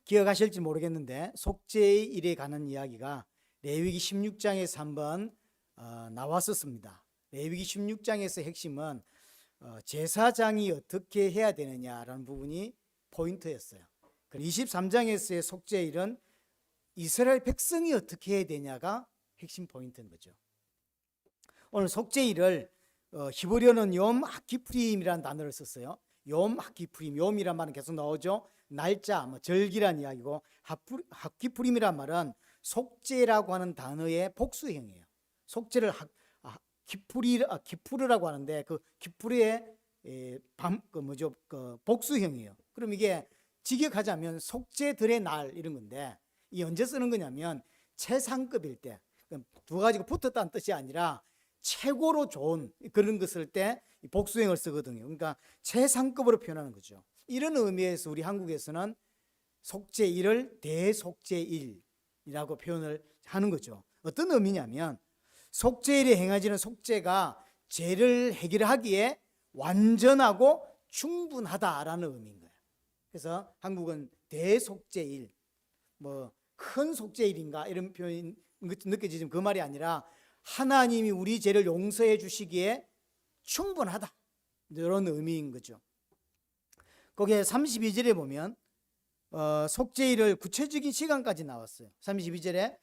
기억하실지 모르겠는데 속죄의 일에 관한 이야기가 레위기 16장에서 한번 나왔었습니다. 레위기 16장에서 핵심은 제사장이 어떻게 해야 되느냐라는 부분이 포인트였어요. 23장에서의 속죄일은 이스라엘 백성이 어떻게 해야 되냐가 핵심 포인트인 거죠. 오늘 속죄일을 히브리어는 욤 하키프림이라는 단어를 썼어요. 욤 하키프림, 욤이란 말은 계속 나오죠. 날짜, 절기란 이야기고, 하키프림이란 말은 속죄라고 하는 단어의 복수형이에요. 속죄를 기푸르라고 하는데 그 기푸르의 복수형이에요. 그럼 이게 직역하자면 속죄들의 날 이런 건데, 이 언제 쓰는 거냐면 최상급일 때, 두 가지가 붙었다는 뜻이 아니라 최고로 좋은 그런 것을 때 복수형을 쓰거든요. 그러니까 최상급으로 표현하는 거죠. 이런 의미에서 우리 한국에서는 속죄일을 대속죄일이라고 표현을 하는 거죠. 어떤 의미냐면 속죄일에 행해지는 속죄가 죄를 해결하기에 완전하고 충분하다라는 의미인 거예요. 그래서 한국은 대속죄일, 큰 속죄일인가 이런 표현이 느껴지지만 그 말이 아니라 하나님이 우리 죄를 용서해 주시기에 충분하다 이런 의미인 거죠. 거기에 32절에 보면 속죄일을 구체적인 시간까지 나왔어요. 32절에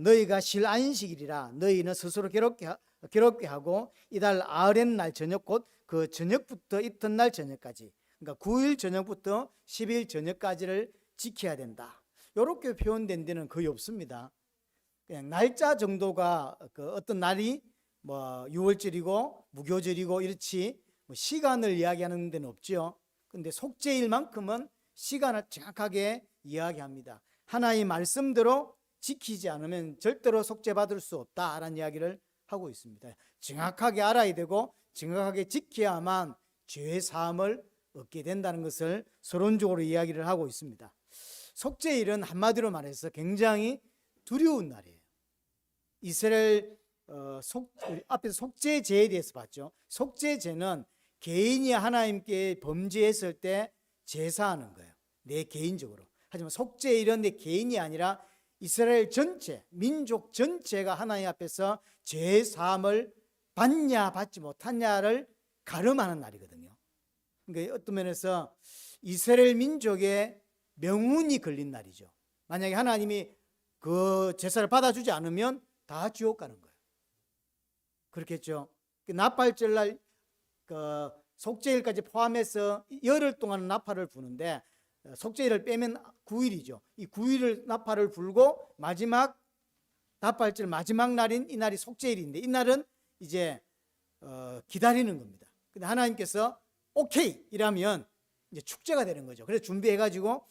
너희가 쉴 안식일이라 너희는 스스로 괴롭게 하고 이달 아흐렛 날 저녁 곧 그 저녁부터 이튿날 저녁까지, 그러니까 9일 저녁부터 10일 저녁까지를 지켜야 된다. 이렇게 표현된 데는 거의 없습니다. 그냥 날짜 정도가 어떤 날이 6월절이고 무교절이고 이렇지 시간을 이야기하는 데는 없죠. 근데 속죄일만큼은 시간을 정확하게 이야기합니다. 하나님의 말씀대로 지키지 않으면 절대로 속죄받을 수 없다라는 이야기를 하고 있습니다. 정확하게 알아야 되고 정확하게 지켜야만 죄 사함을 얻게 된다는 것을 서론적으로 이야기를 하고 있습니다. 속죄일은 한마디로 말해서 굉장히 두려운 날이에요. 이스라엘 앞에서 속죄죄에 대해서 봤죠. 속죄죄는 개인이 하나님께 범죄했을 때 제사하는 거예요. 내 개인적으로. 하지만 속죄일은 내 개인이 아니라 이스라엘 전체, 민족 전체가 하나님 앞에서 죄 사함을 받냐 받지 못하냐를 가름하는 날이거든요. 그러니까 어떤 면에서 이스라엘 민족의 명운이 걸린 날이죠. 만약에 하나님이 그 제사를 받아주지 않으면 다 지옥 가는 거예요. 그렇겠죠. 나팔절날 속죄일까지 포함해서 열흘 동안 나팔을 부는데 속죄일을 빼면 9일이죠. 이 9일을 나팔을 불고 마지막 나팔절 마지막 날인 이 날이 속죄일인데 이 날은 이제 기다리는 겁니다. 근데 하나님께서 오케이 이라면 이제 축제가 되는 거죠. 그래서 준비해가지고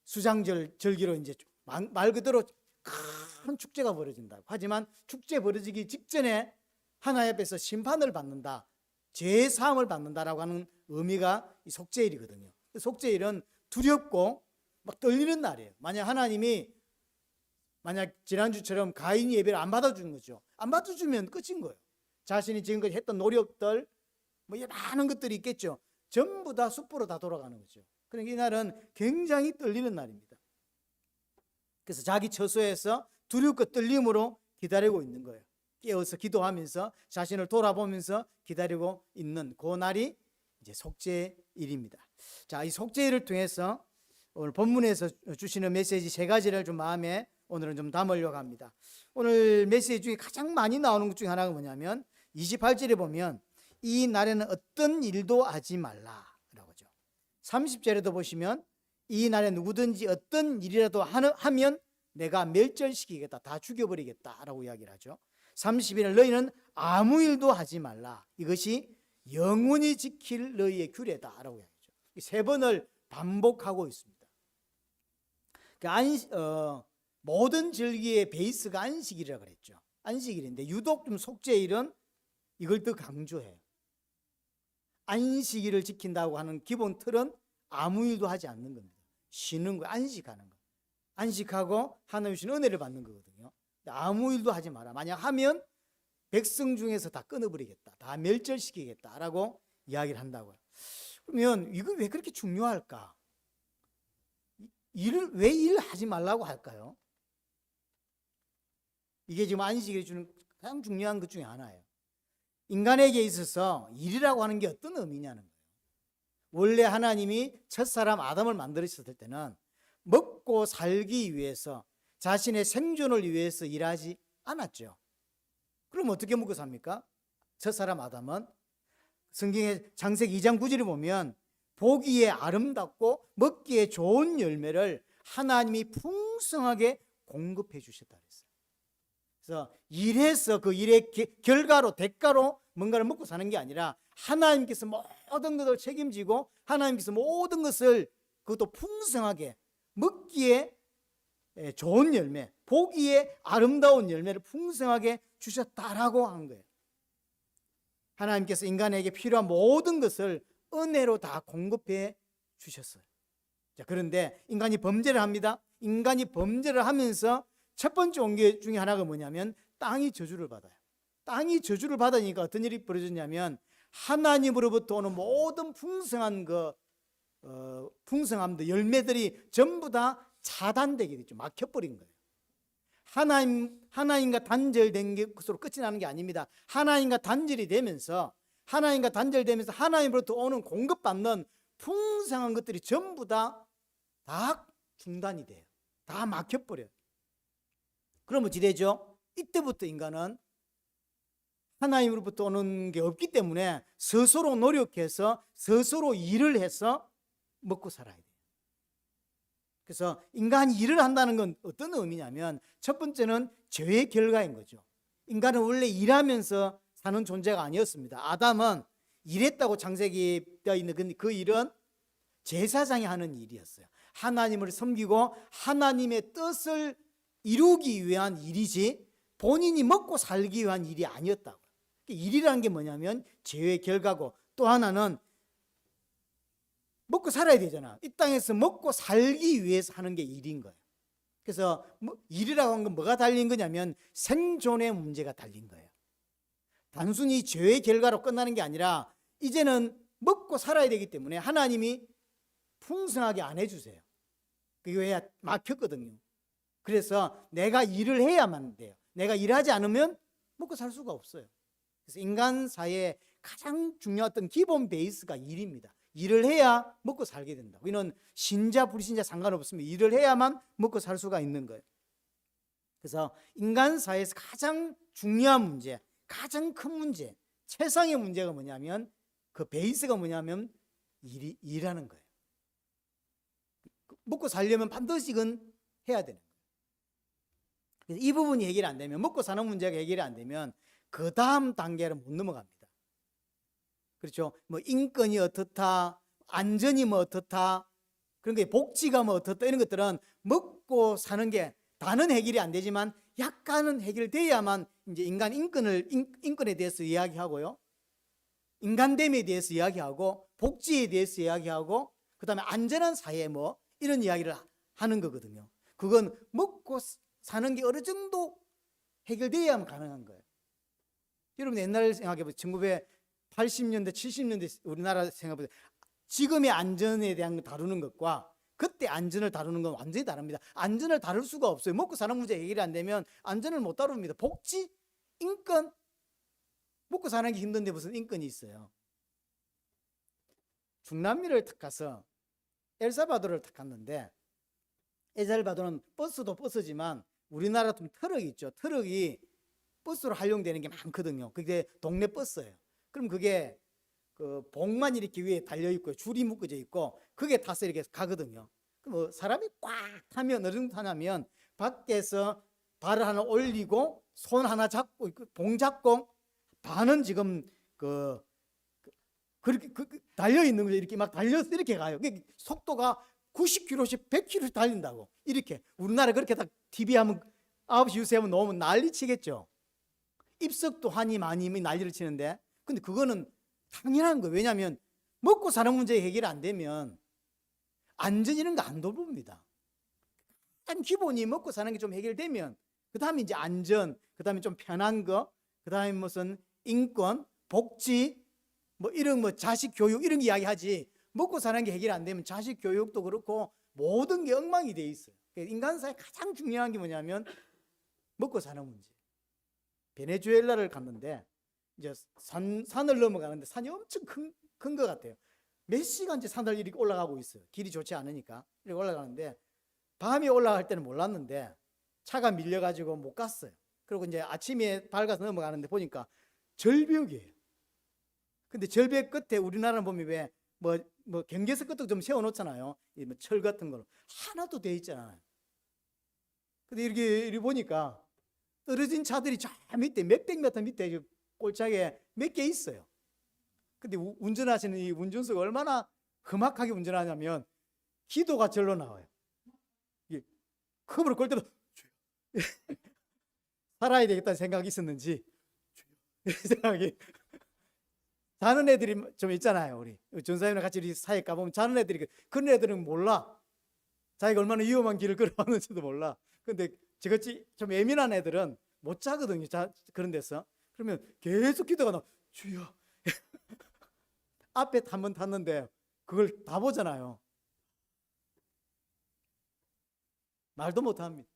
수장절기로 이제 말 그대로 큰 축제가 벌어진다고. 하지만 축제 벌어지기 직전에 하나님 앞에서 심판을 받는다, 죄 사함을 받는다라고 하는 의미가 이 속죄일이거든요. 속죄일은 두렵고 막 떨리는 날이에요. 만약 지난주처럼 가인이 예배를 안 받아주는 거죠. 안 받아주면 끝인 거예요. 자신이 지금까지 했던 노력들 많은 것들이 있겠죠. 전부 다 숯불로 다 돌아가는 거죠. 그러니까 이 날은 굉장히 떨리는 날입니다. 그래서 자기 처소에서 두렵고 떨림으로 기다리고 있는 거예요. 깨어서 기도하면서 자신을 돌아보면서 기다리고 있는 그 날이 이제 속죄일입니다. 자, 이 속죄일을 통해서 오늘 본문에서 주시는 메시지 세 가지를 좀 마음에 오늘은 좀 담으려고 합니다. 오늘 메시지 중에 가장 많이 나오는 것 중에 하나가 뭐냐면 28절에 보면 이 날에는 어떤 일도 하지 말라라고 하죠. 30절에도 보시면 이 날에 누구든지 어떤 일이라도 하면 내가 멸절시키겠다, 다 죽여버리겠다라고 이야기를 하죠. 30일에 너희는 아무 일도 하지 말라. 이것이 영원히 지킬 너희의 규례다라고 이야기하죠. 세 번을 반복하고 있습니다. 모든 절기의 베이스가 안식일이라고 그랬죠. 안식일인데 유독 좀 속죄일은 이걸 더 강조해요. 안식일을 지킨다고 하는 기본 틀은 아무 일도 하지 않는 겁니다. 쉬는 거, 안식하는 거. 안식하고 하나님 주신 은혜를 받는 거거든요. 아무 일도 하지 마라. 만약 하면 백성 중에서 다 끊어버리겠다, 다 멸절시키겠다라고 이야기를 한다고요. 그러면 이거 왜 그렇게 중요할까? 왜 일을 하지 말라고 할까요? 이게 지금 안식일이 주는 가장 중요한 것 중에 하나예요. 인간에게 있어서 일이라고 하는 게 어떤 의미냐는 거예요. 원래 하나님이 첫사람 아담을 만들었을 때는 먹고 살기 위해서, 자신의 생존을 위해서 일하지 않았죠. 그럼 어떻게 먹고 삽니까? 첫사람 아담은 성경의 창세기 2장 9절에 보면 보기에 아름답고 먹기에 좋은 열매를 하나님이 풍성하게 공급해 주셨다 그랬어요. 그래서 일해서 그 일의 결과로, 대가로 뭔가를 먹고 사는 게 아니라 하나님께서 모든 것을 책임지고 하나님께서 모든 것을, 그것도 풍성하게 먹기에 좋은 열매, 보기에 아름다운 열매를 풍성하게 주셨다라고 한 거예요. 하나님께서 인간에게 필요한 모든 것을 은혜로 다 공급해 주셨어요. 자, 그런데 인간이 범죄를 합니다. 인간이 범죄를 하면서 첫 번째 온 게 중에 하나가 뭐냐면 땅이 저주를 받아요. 땅이 저주를 받으니까 어떤 일이 벌어졌냐면 하나님으로부터 오는 모든 풍성한 풍성함들, 열매들이 전부 다 차단되게 됐죠. 막혀버린 거예요. 하나님과 단절된 것으로 끝이 나는 게 아닙니다. 하나님과 단절되면서 하나님으로부터 오는 공급받는 풍성한 것들이 전부 다 중단이 돼요. 다 막혀버려요. 그러면 어찌 되죠? 이때부터 인간은 하나님으로부터 오는 게 없기 때문에 스스로 노력해서 스스로 일을 해서 먹고 살아야 돼요. 그래서 인간이 일을 한다는 건 어떤 의미냐면 첫 번째는 죄의 결과인 거죠. 인간은 원래 일하면서 사는 존재가 아니었습니다. 아담은 일했다고 창세기 되어 있는 그 일은 제사장이 하는 일이었어요. 하나님을 섬기고 하나님의 뜻을 이루기 위한 일이지 본인이 먹고 살기 위한 일이 아니었다고. 일이라는 게 뭐냐면 죄의 결과고, 또 하나는 먹고 살아야 되잖아. 이 땅에서 먹고 살기 위해서 하는 게 일인 거예요. 그래서 일이라고 하는 건 뭐가 달린 거냐면 생존의 문제가 달린 거예요. 단순히 죄의 결과로 끝나는 게 아니라 이제는 먹고 살아야 되기 때문에 하나님이 풍성하게 안 해주세요. 그게 왜 막혔거든요. 그래서 내가 일을 해야만 돼요. 내가 일하지 않으면 먹고 살 수가 없어요. 그래서 인간 사회의 가장 중요한 기본 베이스가 일입니다. 일을 해야 먹고 살게 된다. 우리는 신자 불신자 상관없습니다. 일을 해야만 먹고 살 수가 있는 거예요. 그래서 인간 사회에서 가장 중요한 문제, 가장 큰 문제, 최상의 문제가 뭐냐면 그 베이스가 뭐냐면 일하는 거예요. 먹고 살려면 반드시 이건 해야 되는 거예요. 그래서 이 부분이 해결이 안 되면, 먹고 사는 문제가 해결이 안 되면 그 다음 단계를 못 넘어갑니다. 그렇죠? 뭐 인권이 어떻다, 안전이 뭐 어떻다, 그런 게 복지가 뭐 어떻다, 이런 것들은 먹고 사는 게 다는 해결이 안 되지만 약간은 해결돼야만 이제 인권에 대해서 이야기하고요, 인간됨에 대해서 이야기하고, 복지에 대해서 이야기하고, 그다음에 안전한 사회 뭐 이런 이야기를 하는 거거든요. 그건 먹고 사는 게 어느 정도 해결돼야만 가능한 거예요. 여러분 옛날 생각해보세요. 1980년대, 70년대 우리나라 생각해보세요. 지금의 안전에 대한 다루는 것과 그때 안전을 다루는 건 완전히 다릅니다. 안전을 다룰 수가 없어요. 먹고 사는 문제 해결이 안 되면 안전을 못 다룹니다. 복지, 인권, 먹고 사는 게 힘든데 무슨 인권이 있어요. 중남미를 탁 가서 엘살바도르를 탁 갔는데, 엘살바도르는 버스도 버스지만 우리나라 좀 트럭이 있죠. 트럭이 버스로 활용되는 게 많거든요. 그게 동네 버스예요. 그럼 그게 그 봉만 이렇게 위에 달려 있고 줄이 묶어져 있고 그게 타서 이렇게 가거든요. 그럼 사람이 꽉 타면 어느 정도 타냐면 밖에서 발을 하나 올리고 손 하나 잡고 봉 잡고 반은 지금 그렇게 달려 있는 거죠. 이렇게 막 달려서 이렇게 가요. 속도가 90km씩 100km씩 달린다고. 이렇게 우리나라 그렇게 딱 TV 하면 9시 뉴스 하면 놓으면 난리 치겠죠. 입석도 하니 많이 난리를 치는데, 근데 그거는 당연한 거예요. 왜냐하면 먹고 사는 문제 해결이 안 되면 안전 이런 거 안 돌봅니다. 한 기본이 먹고 사는 게 좀 해결되면 그 다음에 이제 안전, 그 다음에 좀 편한 거, 그 다음에 무슨 인권, 복지, 뭐 이런 뭐 자식 교육 이런 거 이야기하지. 먹고 사는 게 해결 안 되면 자식 교육도 그렇고 모든 게 엉망이 돼 있어요. 인간사에 가장 중요한 게 뭐냐면 먹고 사는 문제. 베네수엘라를 갔는데 이제 산을 넘어가는데 산이 엄청 큰 것 같아요. 몇 시간째 산을 이렇게 올라가고 있어요. 길이 좋지 않으니까 이렇게 올라가는데 밤에 올라갈 때는 몰랐는데 차가 밀려가지고 못 갔어요. 그리고 이제 아침에 밝아서 넘어가는데 보니까 절벽이에요. 근데 절벽 끝에 우리나라는 보면 왜 뭐 경계선 끝도 좀 세워놓잖아요. 철 같은 걸로 하나도 돼 있잖아요. 근데 이렇게 보니까 떨어진 차들이 저 밑에 몇백 미터 밑에 꼴짝에 몇 개 있어요. 근데 운전하시는 이 운전수가 얼마나 험악하게 운전하냐면 기도가 절로 나와요. 컵으로 걸 때도 살아야 되겠다는 생각이 있었는지 생각이 자는 애들이 좀 있잖아요. 우리 전사님이랑 같이 우리 사회 가보면 자는 애들이 그런 애들은 몰라. 자기가 얼마나 위험한 길을 걸어왔는지도 몰라. 근데 저같이 좀 예민한 애들은 못 자거든요. 그런 데서. 그러면 계속 기도가 나. 주여. 앞에 한 번 탔는데 그걸 다 보잖아요. 말도 못 합니다.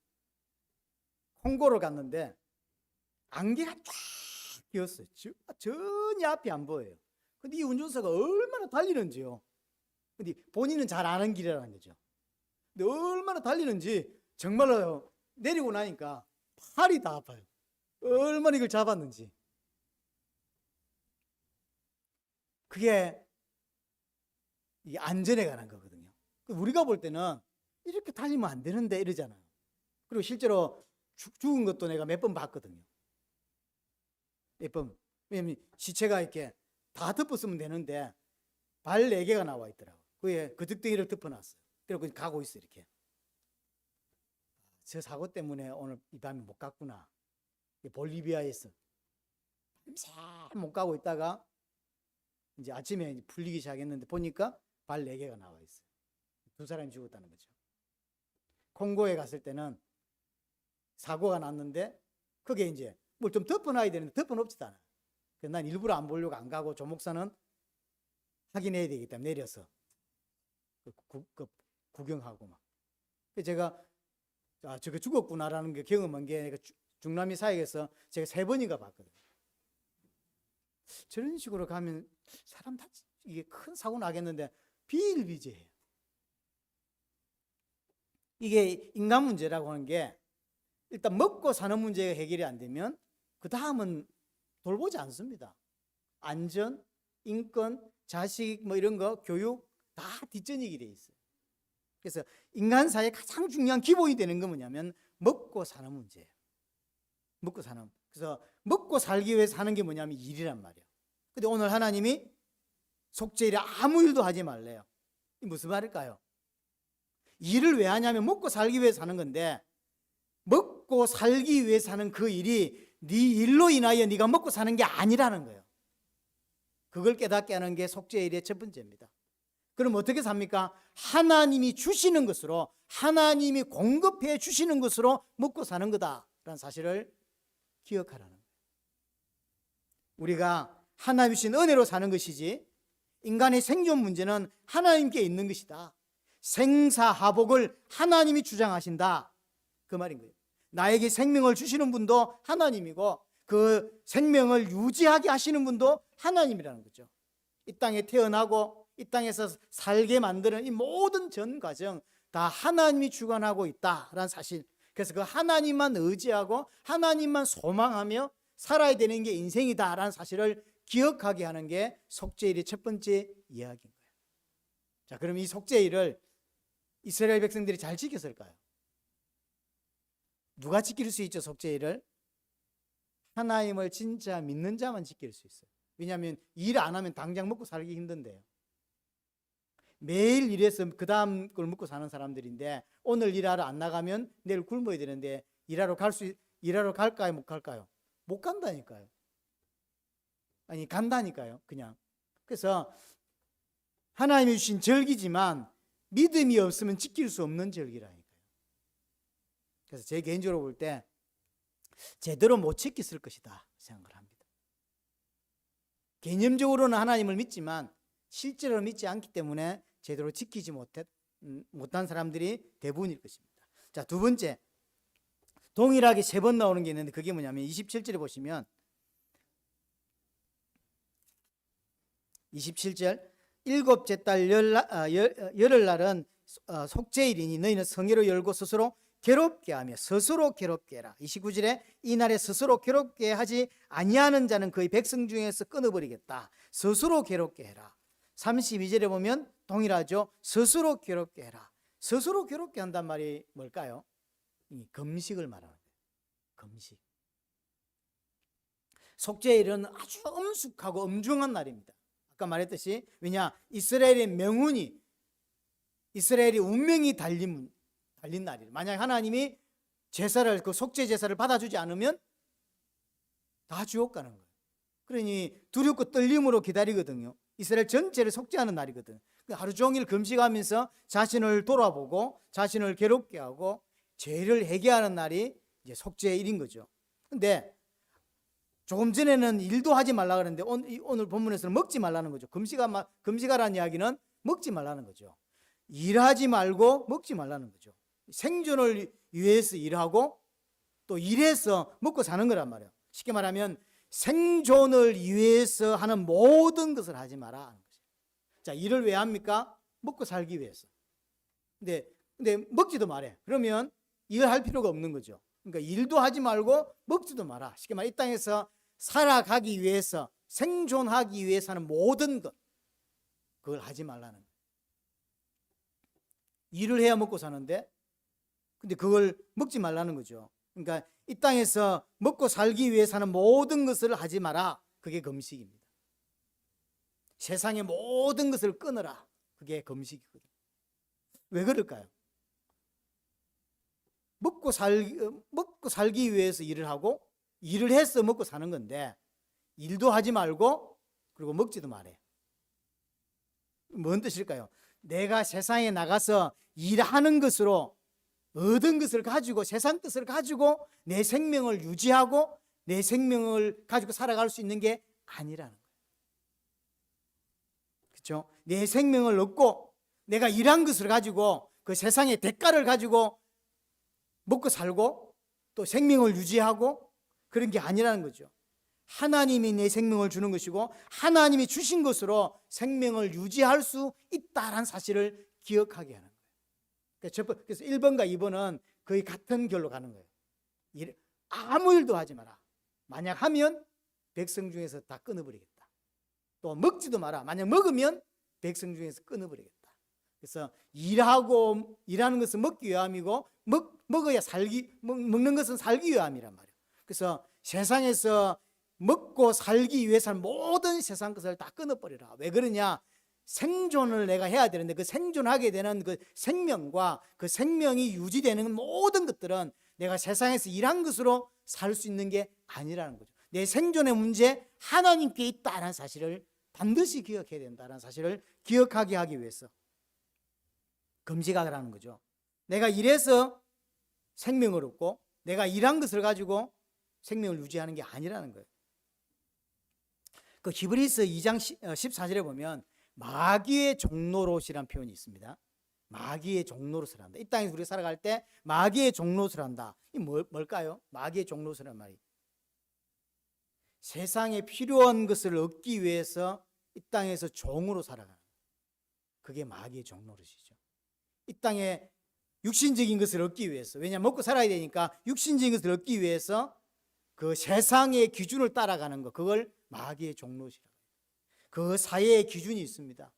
콩고를 갔는데 안개가 쫙 끼었어요. 전혀 앞이 안 보여요. 근데 이 운전사가 얼마나 달리는지요. 근데 본인은 잘 아는 길이라는 거죠. 근데 얼마나 달리는지 정말로 내리고 나니까 팔이 다 아파요. 얼마나 이걸 잡았는지. 그게 이 안전에 관한 거거든요. 우리가 볼 때는 이렇게 달리면 안 되는데 이러잖아요. 그리고 실제로 죽은 것도 내가 몇 번 봤거든요. 몇 번. 왜냐면 시체가 이렇게 다 덮었으면 되는데 발 4개가 나와 있더라고요. 그에 그 득덩이를 덮어놨어요. 그리고 가고 있어요. 이렇게. 저 사고 때문에 오늘 이 밤에 못 갔구나. 볼리비아에서 밤새 못 가고 있다가 이제 아침에 풀리기 시작했는데 보니까 발 4개가 나와 있어요. 2사람이 죽었다는 거죠. 콩고에 갔을 때는 사고가 났는데 그게 이제 뭘 좀 덮어놔야 되는데 덮어놓지도 않아요. 그래서 난 일부러 안 보려고 안 가고 조목사는 확인해야 되기 때문에 내려서 구경하고 막. 제가 저게 죽었구나라는 게 경험한 게 중남미 사역에서 제가 3번인가 봤거든요. 저런 식으로 가면 사람 다 이게 큰 사고 나겠는데 비일비재해요. 이게 인간 문제라고 하는 게 일단 먹고 사는 문제가 해결이 안 되면 그 다음은 돌보지 않습니다. 안전, 인권, 자식 뭐 이런 거 교육 다 뒷전이게 돼 있어요. 그래서 인간 사회에 가장 중요한 기본이 되는 건 뭐냐면 먹고 사는 문제예요. 먹고 사는. 그래서 먹고 살기 위해서 하는 게 뭐냐면 일이란 말이에요. 근데 오늘 하나님이 속죄일에 아무 일도 하지 말래요. 이 무슨 말일까요? 일을 왜 하냐면 먹고 살기 위해서 하는 건데 먹고 살기 위해서 하는 그 일이 네 일로 인하여 네가 먹고 사는 게 아니라는 거예요. 그걸 깨닫게 하는 게 속죄일의 첫 번째입니다. 그럼 어떻게 삽니까? 하나님이 주시는 것으로, 하나님이 공급해 주시는 것으로 먹고 사는 거다라는 사실을 기억하라는 거예요. 우리가 하나님 주신 은혜로 사는 것이지 인간의 생존 문제는 하나님께 있는 것이다. 생사하복을 하나님이 주장하신다. 그 말인 거예요. 나에게 생명을 주시는 분도 하나님이고 그 생명을 유지하게 하시는 분도 하나님이라는 거죠. 이 땅에 태어나고 이 땅에서 살게 만드는 이 모든 전 과정 다 하나님이 주관하고 있다라는 사실. 그래서 그 하나님만 의지하고 하나님만 소망하며 살아야 되는 게 인생이다라는 사실을 기억하게 하는 게 속죄일의 첫 번째 이야기인 거예요. 자, 그럼 이 속죄일을 이스라엘 백성들이 잘 지켰을까요? 누가 지킬 수 있죠? 속죄일을 하나님을 진짜 믿는 자만 지킬 수 있어요. 왜냐하면 일 안 하면 당장 먹고 살기 힘든데요. 매일 일해서 그 다음 걸 먹고 사는 사람들인데 오늘 일하러 안 나가면 내일 굶어야 되는데 일하러 갈까요? 못 갈까요? 못 간다니까요. 아니 간다니까요. 그냥. 그래서 하나님이 주신 절기지만 믿음이 없으면 지킬 수 없는 절기라니까요. 그래서 제 개인적으로 볼 때 제대로 못 지켰을 것이다 생각을 합니다. 개념적으로는 하나님을 믿지만 실제로 믿지 않기 때문에 제대로 지키지 못한 사람들이 대부분일 것입니다. 자, 두 번째, 동일하게 3번 나오는 게 있는데 그게 뭐냐면 27절에 보시면 27절 일곱째 달 열흘날은 속죄일이니 너희는 성회로 열고 스스로 괴롭게 하며 스스로 괴롭게 해라. 29절에 이날에 스스로 괴롭게 하지 아니하는 자는 그의 백성 중에서 끊어버리겠다. 스스로 괴롭게 해라. 32절에 보면 동일하죠. 스스로 괴롭게 해라. 스스로 괴롭게 한단 말이 뭘까요? 금식을 말하는 거예요. 금식. 속죄일은 아주 엄숙하고 엄중한 날입니다. 아까 말했듯이 왜냐? 이스라엘의 명운이 이스라엘의 운명이 달린 날이에요. 만약 하나님이 제사를 그 속죄 제사를 받아주지 않으면 다 지옥 가는 거예요. 그러니 두렵고 떨림으로 기다리거든요. 이스라엘 전체를 속죄하는 날이거든요. 하루 종일 금식하면서 자신을 돌아보고 자신을 괴롭게 하고 죄를 회개하는 날이 이제 속죄일인 거죠. 근데 조금 전에는 일도 하지 말라 그랬는데 오늘 본문에서는 먹지 말라는 거죠. 금식하라는 이야기는 먹지 말라는 거죠. 일하지 말고 먹지 말라는 거죠. 생존을 위해서 일하고 또 일해서 먹고 사는 거란 말이에요. 쉽게 말하면 생존을 위해서 하는 모든 것을 하지 마라 하는 거죠. 자, 일을 왜 합니까? 먹고 살기 위해서. 근데 먹지도 말해. 그러면 일을 할 필요가 없는 거죠. 그러니까 일도 하지 말고 먹지도 마라. 쉽게 말해 이 땅에서 살아가기 위해서 생존하기 위해서 하는 모든 것 그걸 하지 말라는 거예요. 일을 해야 먹고 사는데 근데 그걸 먹지 말라는 거죠. 그러니까 이 땅에서 먹고 살기 위해서 하는 모든 것을 하지 마라. 그게 금식입니다. 세상의 모든 것을 끊어라. 그게 금식이거든요. 왜 그럴까요? 먹고 살기 위해서 일을 하고 일을 해서 먹고 사는 건데 일도 하지 말고 그리고 먹지도 말아요. 뭔 뜻일까요? 내가 세상에 나가서 일하는 것으로 얻은 것을 가지고 세상 뜻을 가지고 내 생명을 유지하고 내 생명을 가지고 살아갈 수 있는 게 아니라는 거예요. 그렇죠? 내 생명을 얻고 내가 일한 것을 가지고 그 세상의 대가를 가지고 먹고 살고 또 생명을 유지하고 그런 게 아니라는 거죠. 하나님이 내 생명을 주는 것이고 하나님이 주신 것으로 생명을 유지할 수 있다는 사실을 기억하게 하는 거예요. 그래서 1번과 2번은 거의 같은 결로 가는 거예요. 아무 일도 하지 마라. 만약 하면 백성 중에서 다 끊어버리겠다. 또 먹지도 마라. 만약 먹으면 백성 중에서 끊어버리겠다. 그래서 일하는 것은 먹기 위함이고 먹는 것은 살기 위함이란 말이에요. 그래서 세상에서 먹고 살기 위해서는 모든 세상 것을 다 끊어버리라. 왜 그러냐? 생존을 내가 해야 되는데 그 생존하게 되는 그 생명과 그 생명이 유지되는 모든 것들은 내가 세상에서 일한 것으로 살 수 있는 게 아니라는 거죠. 내 생존의 문제 하나님께 있다는 사실을 반드시 기억해야 된다는 사실을 기억하게 하기 위해서 금식하라는 거죠. 내가 일해서 생명을 얻고 내가 일한 것을 가지고 생명을 유지하는 게 아니라는 거예요. 그 히브리서 2장 14절에 보면 마귀의 종노릇이라는 표현이 있습니다. 마귀의 종노릇을 한다. 이 땅에서 우리가 살아갈 때 마귀의 종노릇을 한다. 이 뭘까요? 마귀의 종노릇이란 말이 세상에 필요한 것을 얻기 위해서 이 땅에서 종으로 살아가는 그게 마귀의 종노릇이죠. 이 땅에 육신적인 것을 얻기 위해서 왜냐하면 먹고 살아야 되니까 육신적인 것을 얻기 위해서 그 세상의 기준을 따라가는 것 그걸 마귀의 종노릇이라고 해요. 그 사회의 기준이 있습니다.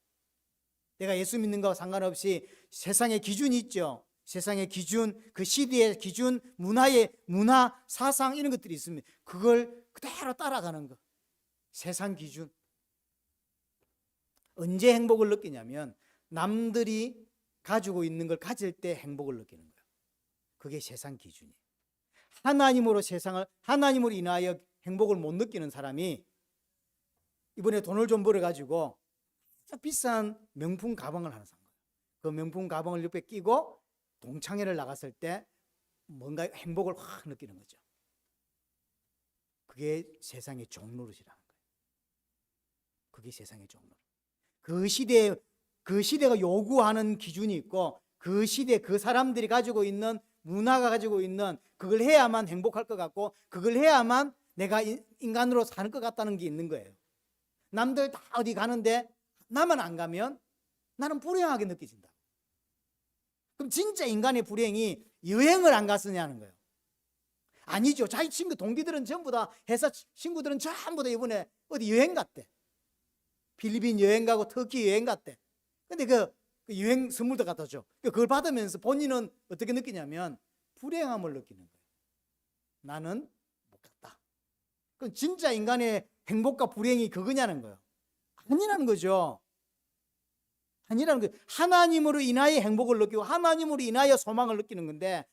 내가 예수 믿는 거와 상관없이 세상의 기준이 있죠. 세상의 기준, 그 시대의 기준, 문화, 사상 이런 것들이 있습니다. 그걸 그대로 따라가는 것. 세상 기준. 언제 행복을 느끼냐면 남들이 가지고 있는 걸 가질 때 행복을 느끼는 거예요. 그게 세상 기준이에요. 하나님으로 인하여 행복을 못 느끼는 사람이 이번에 돈을 좀 벌어가지고 비싼 명품 가방을 하나 산 거예요. 그 명품 가방을 옆에 끼고 동창회를 나갔을 때 뭔가 행복을 확 느끼는 거죠. 그게 세상의 종노릇이라는 거예요. 그게 세상의 종노릇. 그 시대의 그 시대가 요구하는 기준이 있고 그 시대 그 사람들이 가지고 있는 문화가 가지고 있는 그걸 해야만 행복할 것 같고 그걸 해야만 내가 인간으로 사는 것 같다는 게 있는 거예요. 남들 다 어디 가는데 나만 안 가면 나는 불행하게 느껴진다. 그럼 진짜 인간의 불행이 여행을 안 갔으냐는 거예요. 아니죠. 자기 친구 동기들은 전부 다 회사 친구들은 전부 다 이번에 어디 여행 갔대. 필리핀 여행 가고 터키 여행 갔대. 근데 그 여행 선물도 갖다 줘. 그걸 받으면서 본인은 어떻게 느끼냐면 불행함을 느끼는 거예요. 나는 못 갔다. 그럼 진짜 인간의 행복과 불행이 그거냐는 거예요. 아니라는 거죠. 아니라는 거예요. 하나님으로 인하여 행복을 느끼고 하나님으로 인하여 소망을 느끼는 건데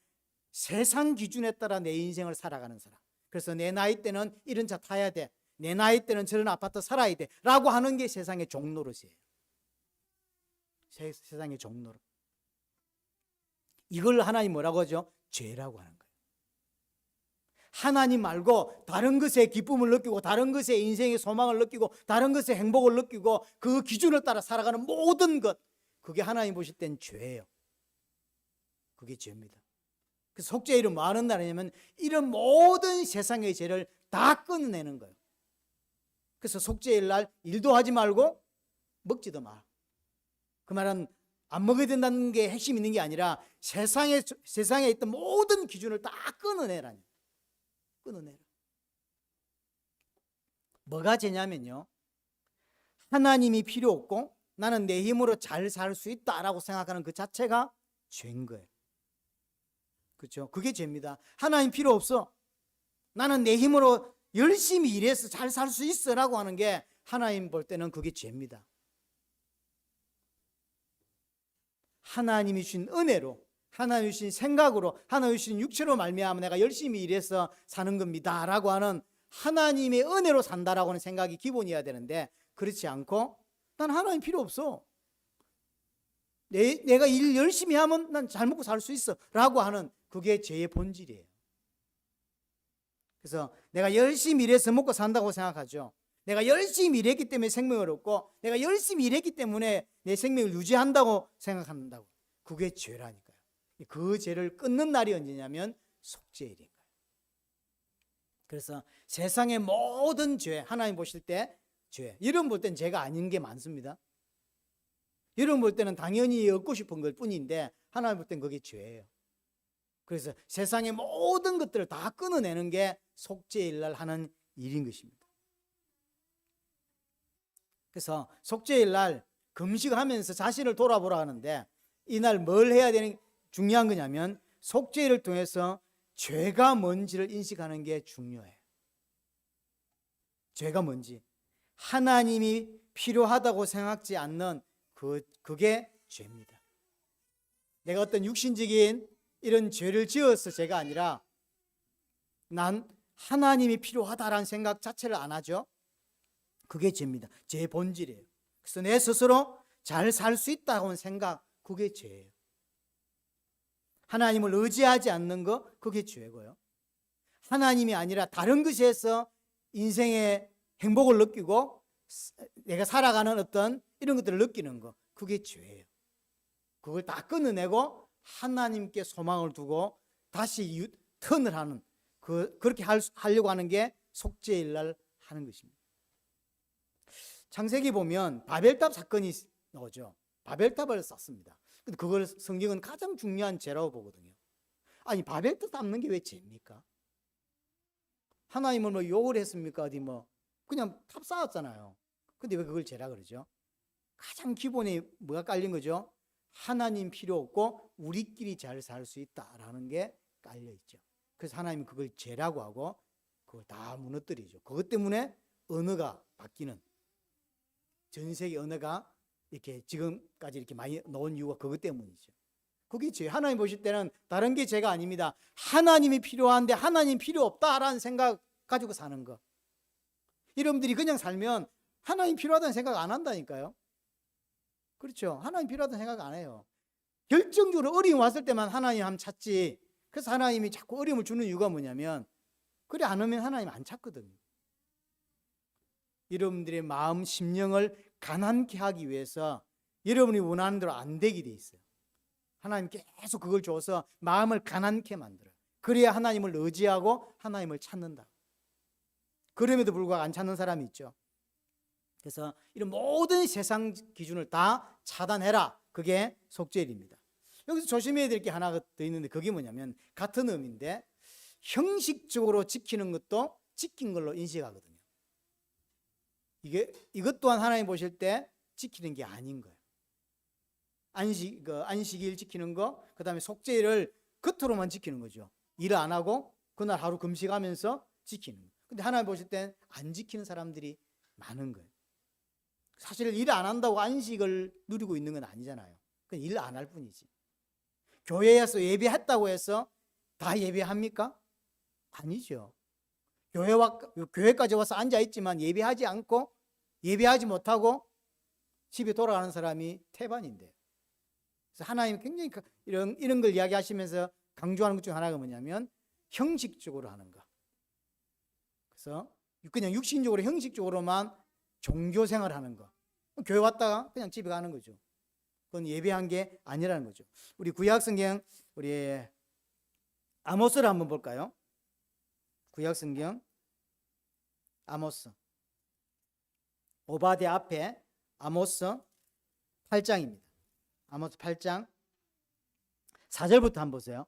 세상 기준에 따라 내 인생을 살아가는 사람. 그래서 내 나이 때는 이런 차 타야 돼. 내 나이 때는 저런 아파트 살아야 돼. 라고 하는 게 세상의 종노릇이에요. 세상의 종노릇. 이걸 하나님 뭐라고 하죠? 죄라고 하는 거예요. 하나님 말고 다른 것에 기쁨을 느끼고 다른 것에 인생의 소망을 느끼고 다른 것에 행복을 느끼고 그 기준을 따라 살아가는 모든 것, 그게 하나님 보실 땐 죄예요. 그게 죄입니다. 그래서 속죄일은 뭐 하는 날이냐면 이런 모든 세상의 죄를 다 끊어내는 거예요. 그래서 속죄일 날 일도 하지 말고 먹지도 마. 그 말은 안 먹어야 된다는 게 핵심이 있는 게 아니라 세상에 있던 모든 기준을 다 끊어내라니. 끊어내라. 뭐가 죄냐면요, 하나님이 필요 없고 나는 내 힘으로 잘 살 수 있다라고 생각하는 그 자체가 죄인 거예요. 그렇죠? 그게 죄입니다. 하나님 필요 없어. 나는 내 힘으로 열심히 일해서 잘 살 수 있어라고 하는 게 하나님 볼 때는 그게 죄입니다. 하나님이 주신 은혜로, 하나님이 주신 생각으로, 하나님이 주신 육체로 말미암아 내가 열심히 일해서 사는 겁니다 라고 하는 하나님의 은혜로 산다라고 하는 생각이 기본이어야 되는데 그렇지 않고 난 하나님 필요 없어. 내가 일 열심히 하면 난 잘 먹고 살 수 있어 라고 하는 그게 죄의 본질이에요. 그래서 내가 열심히 일해서 먹고 산다고 생각하죠. 내가 열심히 일했기 때문에 생명을 얻고 내가 열심히 일했기 때문에 내 생명을 유지한다고 생각한다고. 그게 죄라니까요. 그 죄를 끊는 날이 언제냐면 속죄일인 거예요. 그래서 세상의 모든 죄, 하나님 보실 때 죄, 여러분 볼 땐 죄가 아닌 게 많습니다. 여러분 볼 때는 당연히 얻고 싶은 것 뿐인데 하나님 볼 땐 그게 죄예요. 그래서 세상의 모든 것들을 다 끊어내는 게 속죄일 날 하는 일인 것입니다. 그래서 속죄일 날 금식하면서 자신을 돌아보라 하는데 이날 뭘 해야 되는 중요한 거냐면 속죄일을 통해서 죄가 뭔지를 인식하는 게 중요해요. 죄가 뭔지, 하나님이 필요하다고 생각지 않는 그게 죄입니다. 내가 어떤 육신적인 이런 죄를 지어서 죄가 아니라 난 하나님이 필요하다라는 생각 자체를 안 하죠. 그게 죄입니다. 죄의 본질이에요. 그래서 내 스스로 잘 살 수 있다고 하는 생각, 그게 죄예요. 하나님을 의지하지 않는 거, 그게 죄고요. 하나님이 아니라 다른 것에서 인생의 행복을 느끼고 내가 살아가는 어떤 이런 것들을 느끼는 거, 그게 죄예요. 그걸 다 끊어내고 하나님께 소망을 두고 다시 턴을 하는, 그렇게 하려고 하는 게 속죄일 날 하는 것입니다. 창세기 보면 바벨탑 사건이 나오죠. 바벨탑을 쌓습니다. 근데 그걸 성경은 가장 중요한 죄라고 보거든요. 아니, 바벨탑 쌓는 게 왜 죄입니까? 하나님을 뭐 욕을 했습니까? 어디 뭐 그냥 탑 쌓았잖아요. 근데 왜 그걸 죄라 그러죠? 가장 기본에 뭐가 깔린 거죠? 하나님 필요 없고 우리끼리 잘 살 수 있다라는 게 깔려 있죠. 그래서 하나님은 그걸 죄라고 하고 그걸 다 무너뜨리죠. 그것 때문에 언어가 바뀌는, 전 세계 언어가 이렇게 지금까지 이렇게 많이 나온 이유가 그것 때문이죠. 그게 죄. 하나님 보실 때는 다른 게 죄가 아닙니다. 하나님이 필요한데 하나님 필요 없다라는 생각 가지고 사는 거. 여러분들이 그냥 살면 하나님 필요하다는 생각 안 한다니까요. 그렇죠. 하나님 필요하다는 생각 안 해요. 결정적으로 어려움이 왔을 때만 하나님 한번 찾지. 그래서 하나님이 자꾸 어려움을 주는 이유가 뭐냐면 그래 안 오면 하나님 안 찾거든요. 여러분들의 마음 심령을 가난케 하기 위해서 여러분이 원하는 대로 안 되게 돼 있어요. 하나님 계속 그걸 줘서 마음을 가난케 만들어요. 그래야 하나님을 의지하고 하나님을 찾는다. 그럼에도 불구하고 안 찾는 사람이 있죠. 그래서 이런 모든 세상 기준을 다 차단해라. 그게 속죄일입니다. 여기서 조심해야 될 게 하나가 더 있는데 그게 뭐냐면 같은 의미인데 형식적으로 지키는 것도 지킨 걸로 인식하거든요. 이것 또한 하나님 보실 때 지키는 게 아닌 거예요. 안식일 지키는 거, 그다음에 속죄일을 겉으로만 지키는 거죠. 일 안 하고 그날 하루 금식하면서 지키는 거. 근데 하나님 보실 땐 안 지키는 사람들이 많은 거예요. 사실 일 안 한다고 안식을 누리고 있는 건 아니잖아요. 그냥 일 안 할 뿐이지. 교회에서 예배했다고 해서 다 예배합니까? 아니죠. 교회까지 와서 앉아있지만 예배하지 않고 예배하지 못하고 집에 돌아가는 사람이 태반인데, 그래서 하나님 굉장히 이런 걸 이야기하시면서 강조하는 것 중 하나가 뭐냐면 형식적으로 하는 거. 그래서 그냥 육신적으로 형식적으로만 종교 생활하는 거. 교회 왔다가 그냥 집에 가는 거죠. 그건 예배한 게 아니라는 거죠. 우리 구약성경 우리 아모스를 한번 볼까요? 구약성경 아모스, 오바댜 앞에 아모스 8장입니다. 아모스 8장 4절부터 한번 보세요.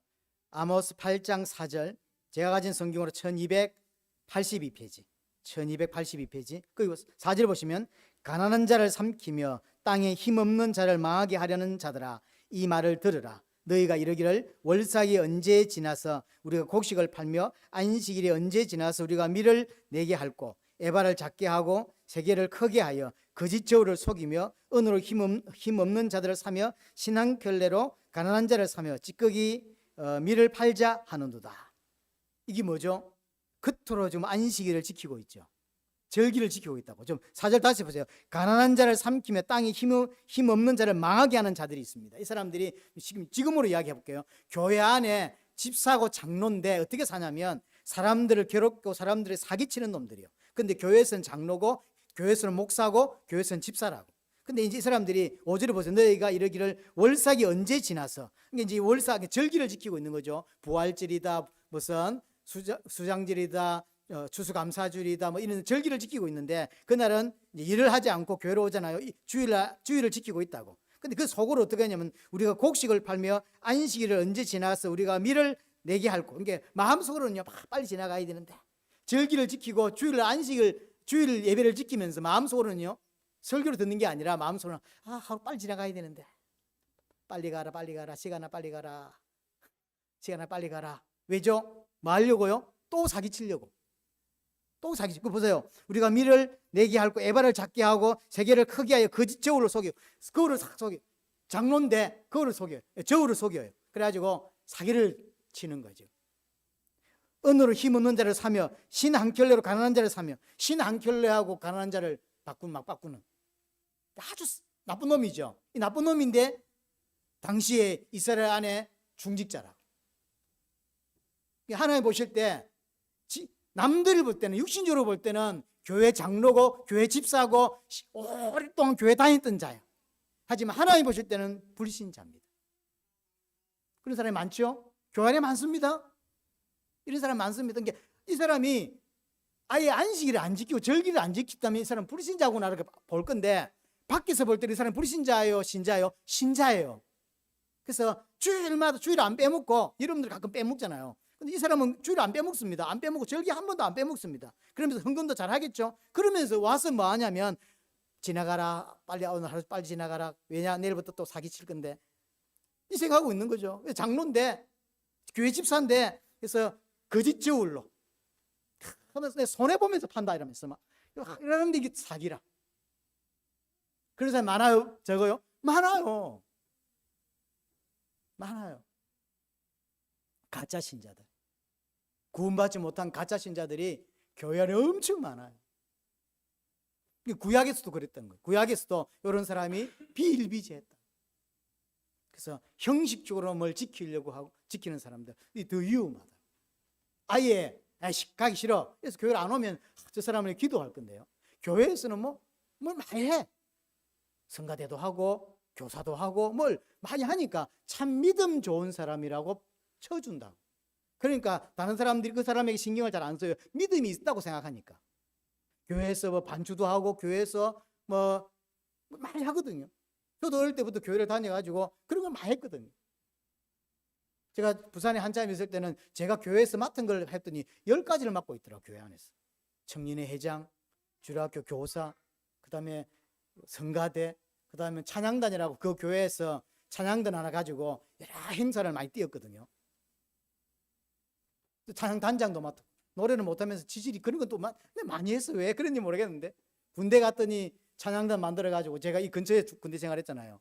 아모스 8장 4절, 제가 가진 성경으로 1282페이지 1282페이지. 그리고 4절 보시면 가난한 자를 삼키며 땅에 힘없는 자를 망하게 하려는 자들아, 이 말을 들으라. 너희가 이르기를 월삭이 언제 지나서 우리가 곡식을 팔며 안식일이 언제 지나서 우리가 밀을 내게 할꼬, 에바를 작게 하고 세계를 크게 하여 거짓 저울을 속이며 은으로 힘없는 자들을 사며 신한켤레로 가난한 자를 사며 찌꺼기 밀을 팔자 하는도다. 이게 뭐죠? 겉으로 좀 안식일을 지키고 있죠. 절기를 지키고 있다고. 좀 4절 다시 보세요. 가난한 자를 삼키며 땅에 힘없는 자를 망하게 하는 자들이 있습니다. 이 사람들이 지금으로 이야기해 볼게요. 교회 안에 집사고 장로인데 어떻게 사냐면 사람들을 괴롭고 사람들을 사기치는 놈들이요. 근데 교회에서는 장로고 교회에서는 목사고 교회에서는 집사라고. 근데 이제 이 사람들이 5절에 보세요. 너희가 이러기를 월삭이 언제 지나서, 그러니까 이제 월삭 절기를 지키고 있는 거죠. 부활절이다, 무슨 수장절이다, 추수감사주일이다, 뭐 이런 절기를 지키고 있는데 그날은 일을 하지 않고 교회로 오잖아요. 주일을 지키고 있다고. 근데 그 속으로 어떻게 하냐면 우리가 곡식을 팔며 안식일을 언제 지나서 우리가 밀을 내게 할고. 그러니까 마음속으로는요 빨리 지나가야 되는데, 절기를 지키고 주일 예배를 지키면서 마음속으로는요 설교를 듣는 게 아니라 마음속으로는 하루 빨리 지나가야 되는데, 빨리 가라 시간아 빨리 가라. 왜죠? 뭐 하려고요? 또 사기치려고. 또 사기치고. 보세요. 우리가 밀을 내게 할고 에바를 작게 하고 세계를 크게 하여 거짓 저울을 속여. 그거를 속여. 장로인데 그거를 속여요. 저울을 속여요. 그래가지고 사기를 치는 거죠. 은으로 힘없는 자를 사며 신 한 켤레로 가난한 자를 사며, 신 한 켤레하고 가난한 자를 바꾸는 아주 나쁜 놈이죠. 이 나쁜 놈인데 당시에 이스라엘 안에 중직자라. 하나님 보실 때 남들을 볼 때는, 육신적으로 볼 때는 교회 장로고 교회 집사고 오랫동안 교회 다녔던 자예요. 하지만 하나님 보실 때는 불신자입니다. 그런 사람이 많죠? 교회 안에 많습니다. 이런 사람 많습니다. 그러니까 이 사람이 아예 안식일을 안 지키고 절기를 안 지켰다면 이 사람 불신자구나 이렇게 볼 건데, 밖에서 볼 때 이 사람 불신자예요, 신자예요? 신자예요. 그래서 주일마다 주일 안 빼먹고, 여러분들 가끔 빼먹잖아요. 근데 이 사람은 주일 안 빼먹습니다. 안 빼먹고 절기 한 번도 안 빼먹습니다. 그러면서 헌금도 잘 하겠죠. 그러면서 와서 뭐 하냐면 지나가라, 빨리 오늘 하루 빨리 지나가라. 왜냐, 내일부터 또 사기칠 건데. 이 생각하고 있는 거죠. 장로인데 교회 집사인데, 그래서 거짓 저울로 하면서 내 손해 보면서 판다 이러면서 막 이러는데 이게 사기라. 그런 사람 많아요? 적어요? 많아요. 가짜 신자들, 구원받지 못한 가짜 신자들이 교회 안에 엄청 많아요. 구약에서도 그랬던 거예요. 구약에서도 이런 사람이 비일비재했다. 그래서 형식적으로 뭘 지키려고 하고 지키는 사람들이 더 위험하다. 아예 가기 싫어. 그래서 교회를 안 오면 저 사람을 기도할 건데요. 교회에서는 뭘 많이 해. 성가대도 하고 교사도 하고 뭘 많이 하니까 참 믿음 좋은 사람이라고 쳐준다고. 그러니까 다른 사람들이 그 사람에게 신경을 잘 안 써요. 믿음이 있다고 생각하니까. 교회에서 뭐 반주도 하고 교회에서 뭐 많이 하거든요. 저도 어릴 때부터 교회를 다녀가지고 그런 걸 많이 했거든요. 제가 부산에 한참 있을 때는 제가 교회에서 맡은 걸 했더니 10가지를 맡고 있더라고요. 교회 안에서. 청년회 회장, 주일학교 교사, 그 다음에 성가대, 그 다음에 찬양단이라고 그 교회에서 찬양단 하나 가지고 여러 행사를 많이 띄었거든요. 찬양단장도 맡고 노래는 못하면서 지질이 그런 것도 많이 했어. 왜 그런지 모르겠는데 군대 갔더니 찬양단 만들어가지고 제가 이 근처에 군대 생활했잖아요.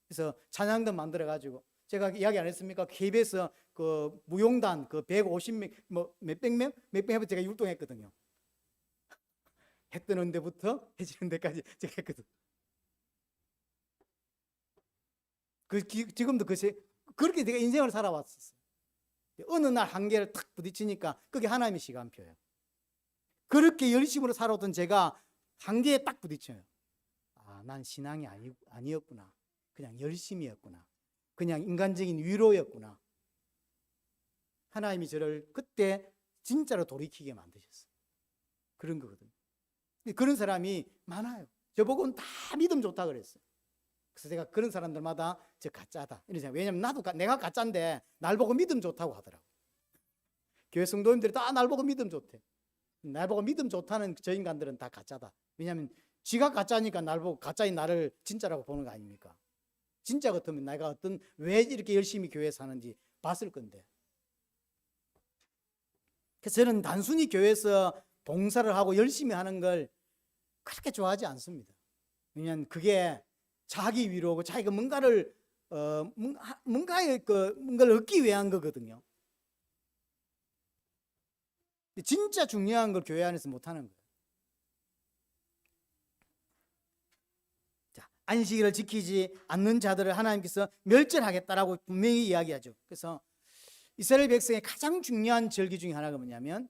그래서 찬양단 만들어가지고 제가 이야기 안 했습니까? KBS 그 무용단 그 150명 뭐 몇백 명 해서 제가 율동했거든요. 해 뜨는 데부터 해지는 데까지 제가 했거든. 지금도 그렇게 내가 인생을 살아왔었어요. 어느 날 한계를 탁 부딪히니까 그게 하나님의 시간표예요. 그렇게 열심으로 살아오던 제가 한계에 딱 부딪혀요. 난 신앙이 아니었구나. 그냥 열심이었구나. 그냥 인간적인 위로였구나. 하나님이 저를 그때 진짜로 돌이키게 만드셨어요. 그런 거거든요. 그런 사람이 많아요. 저보고는 다 믿음 좋다 그랬어요. 그래서 제가 그런 사람들마다 저 가짜다 이런 생각. 왜냐면 나도 내가 가짜인데 날 보고 믿음 좋다고 하더라고. 교회 성도님들이 다 날 보고 믿음 좋대. 날 보고 믿음 좋다는 저 인간들은 다 가짜다. 왜냐면 지가 가짜니까 날 보고 가짜인 나를 진짜라고 보는 거 아닙니까? 진짜 같으면 내가 왜 이렇게 열심히 교회에 사는지 봤을 건데. 그래서 저는 단순히 교회에서 봉사를 하고 열심히 하는 걸 그렇게 좋아하지 않습니다. 왜냐하면 그게 자기 위로고 자기가 뭔가를 뭔가를 얻기 위한 거거든요. 진짜 중요한 걸 교회 안에서 못하는 거예요. 자, 안식일을 지키지 않는 자들을 하나님께서 멸절하겠다라고 분명히 이야기하죠. 그래서 이스라엘 백성의 가장 중요한 절기 중에 하나가 뭐냐면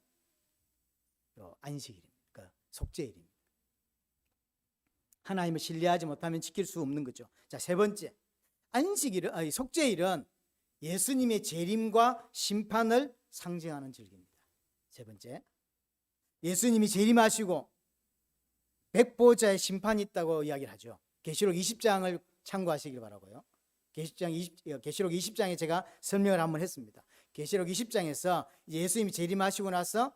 안식일입니다. 그러니까 속죄일입니다. 하나님을 신뢰하지 못하면 지킬 수 없는 거죠. 자, 세 번째, 속죄일은 예수님의 재림과 심판을 상징하는 절기입니다. 세 번째, 예수님이 재림하시고 백보자의 심판이 있다고 이야기를 하죠. 계시록 20장을 참고하시길 바라고요. 계시록 20장에 제가 설명을 한번 했습니다. 계시록 20장에서 예수님이 재림하시고 나서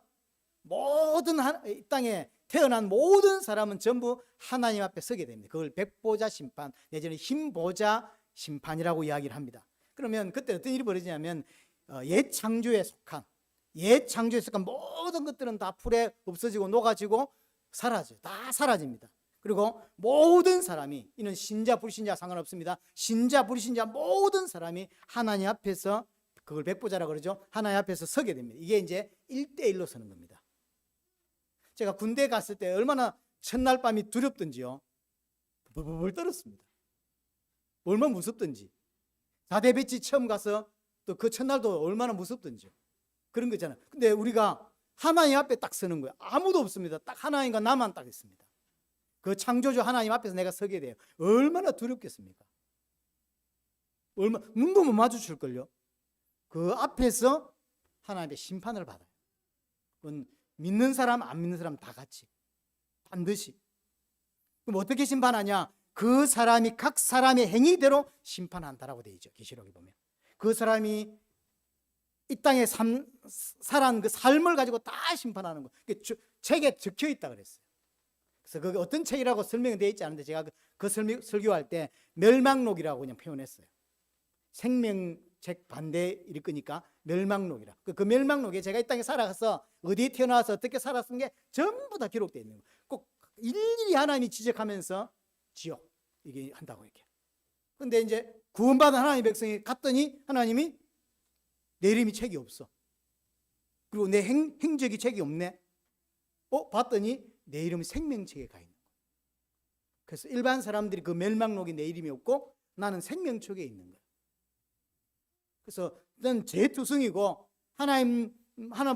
모든 이 땅에 태어난 모든 사람은 전부 하나님 앞에 서게 됩니다. 그걸 백보자 심판 내지는 흰보자 심판이라고 이야기를 합니다. 그러면 그때 어떤 일이 벌어지냐면 옛 창조에 속한 모든 것들은 다 풀에 없어지고 녹아지고 사라져요. 다 사라집니다. 그리고 모든 사람이, 이는 신자 불신자 상관없습니다. 신자 불신자 모든 사람이 하나님 앞에서, 그걸 백보자라고 그러죠. 하나님 앞에서 서게 됩니다. 이게 이제 1대1로 서는 겁니다. 제가 군대 갔을 때 얼마나 첫날 밤이 두렵던지요. 벌벌 떨었습니다. 얼마나 무섭던지. 4대 배치 처음 가서 또 그 첫날도 얼마나 무섭던지요. 그런 거잖아요. 근데 우리가 하나님 앞에 딱 서는 거예요. 아무도 없습니다. 딱 하나님과 나만 딱 있습니다. 그 창조주 하나님 앞에서 내가 서게 돼요. 얼마나 두렵겠습니까? 눈도 못 마주칠걸요. 그 앞에서 하나님의 심판을 받아요. 그건 믿는 사람 안 믿는 사람 다 같이 반드시. 그럼 어떻게 심판하냐? 그 사람이 각 사람의 행위대로 심판한다라고 되어 있죠. 계시록에 보면 그 사람이 이 땅에 살아온 그 삶을 가지고 다 심판하는 거. 책에 적혀 있다 그랬어요. 그래서 그게 어떤 책이라고 설명이 되어 있지 않은데 제가 그 설교할 때 멸망록이라고 그냥 표현했어요. 생명책 반대 일 거니까 멸망록이라. 그 멸망록에 제가 이 땅에 살아가서 어디에 태어나서 어떻게 살았은 게 전부 다 기록되어 있는 거예요. 꼭 일일이 하나님이 지적하면서 지옥 이게 한다고 이렇게. 근데 이제 구원받은 하나님의 백성이 갔더니 하나님이 내 이름이 책이 없어. 그리고 내 행적이 책이 없네. 봤더니 내 이름이 생명책에 가 있는 거예요. 그래서 일반 사람들이 그 멸망록에 내 이름이 없고 나는 생명책에 있는 거예요. 그래서 난 죄투성이고 하나님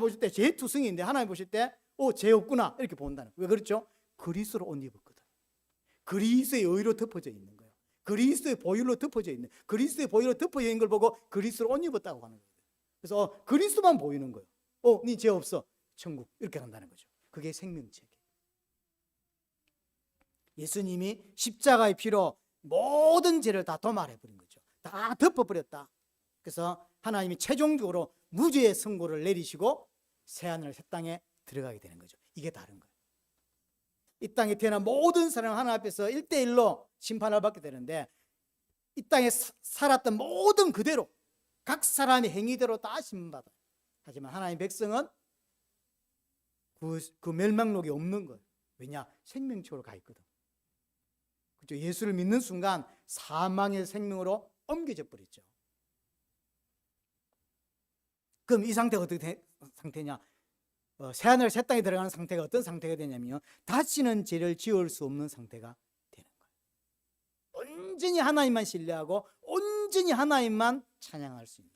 보실 때 죄투성인데 하나님 보실 때 죄 없구나 이렇게 본다는 거예요. 왜 그렇죠? 그리스도로 옷 입었거든. 그리스도의 의로 덮어져 있는 거예요. 그리스도의 보혈로 덮어져 있는, 그리스도의 보혈로 덮어져 있는 걸 보고 그리스도를 옷 입었다고 하는 거예요. 그래서 그리스도만 보이는 거예요. 네 죄 없어, 천국, 이렇게 간다는 거죠. 그게 생명체계. 예수님이 십자가의 피로 모든 죄를 다 도말해버린 거죠. 다 덮어버렸다. 그래서 하나님이 최종적으로 무죄의 선고를 내리시고 새하늘 새 땅에 들어가게 되는 거죠. 이게 다른 거예요. 이 땅에 태어난 모든 사람은 하나님 앞에서 1대1로 심판을 받게 되는데, 이 땅에 살았던 모든 그대로 각 사람의 행위대로 다 심판받아요. 하지만 하나님의 백성은 그 멸망록이 없는 거예요. 왜냐? 생명체로 가 있거든. 그렇죠? 예수를 믿는 순간 사망의 생명으로 옮겨져 버렸죠. 그럼 이 상태가 어떻게 상태냐? 새하늘 새 땅에 들어가는 상태가 어떤 상태가 되냐면 다시는 죄를 지을 수 없는 상태가 되는 거예요. 온전히 하나님만 신뢰하고 온전히 하나님만 찬양할 수 있는.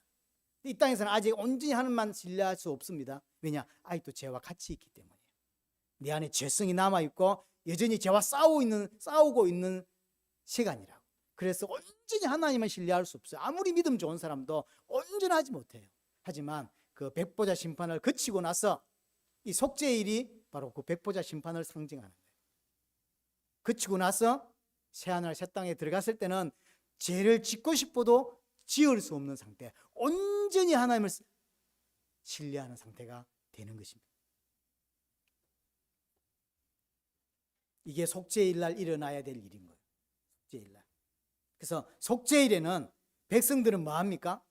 이 땅에서는 아직 온전히 하나님만 신뢰할 수 없습니다. 왜냐? 아직도 죄와 같이 있기 때문이에요. 내 안에 죄성이 남아있고 여전히 죄와 싸우고 있는 시간이라고. 그래서 온전히 하나님만 신뢰할 수 없어요. 아무리 믿음 좋은 사람도 온전하지 못해요. 하지만 그 백보자 심판을 거치고 나서 이 속죄일이 바로 그 백보자 심판을 상징하는 거예요. 거치고 나서 새하늘 새 땅에 들어갔을 때는 죄를 짓고 싶어도 지을 수 없는 상태, 온전히 하나님을 신뢰하는 상태가 되는 것입니다. 이게 속죄일 날 일어나야 될 일인 거예요. 속죄일 날. 그래서 속죄일에는 백성들은 뭐 합니까?